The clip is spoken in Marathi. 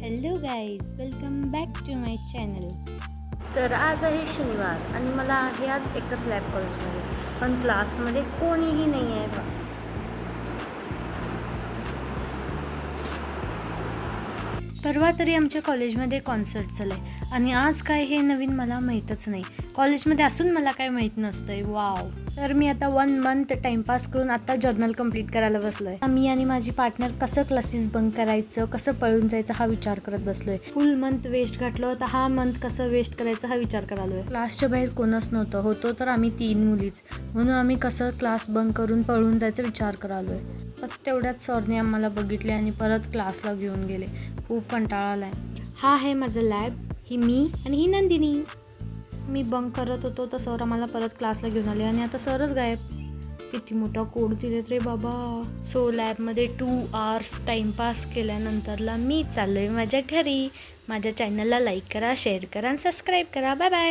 Hello guys, welcome back to my channel. तर आज आहे शनिवार आणि मला आहे आज एकच लॅब कॉलेजमध्ये, पण क्लासमध्ये कोणीही नाही आहे बा. परवा तरी आमच्या कॉलेजमध्ये कॉन्सर्ट झालं आहे आणि आज काय हे नवीन मला माहीतच नाही. कॉलेजमध्ये असून मला काय माहीत नसतंय. वाव. तर मी आता 1 मंथ टाईमपास करून आता जर्नल कंप्लीट करायला बसलो आहे. मी आणि माझी पार्टनर कसं क्लासेस बंक करायचं, कसं पळून जायचं हा विचार करत बसलो आहे. फुल मंथ वेस्ट घातलं तर हा मंथ कसं वेस्ट करायचं हा विचार करालो आहे. क्लासच्या बाहेर कोणच नव्हतं, होतो तर आम्ही 3 मुलीच, म्हणून आम्ही कसं क्लास बंक करून पळून जायचा विचार करालो आहे. फक्त तेवढ्यात सरने आम्हाला बघितले आणि परत क्लासला घेऊन गेले. खूप कंटाळा आलाय. हा आहे माझं लॅब, ही मी आणि ही नंदिनी. मी बंक करत होतो तर सर आम्हाला परत क्लासला घेऊन आले आणि आता सरच गायब. किती मोठा कोड दिलेत रे बाबा. सो लॅबमध्ये 2 आवर्स टाईमपास केल्यानंतरला मी चाललोय माझ्या घरी. माझ्या चॅनलला लाईक करा, शेअर करा आणि सबस्क्राईब करा. Bye bye.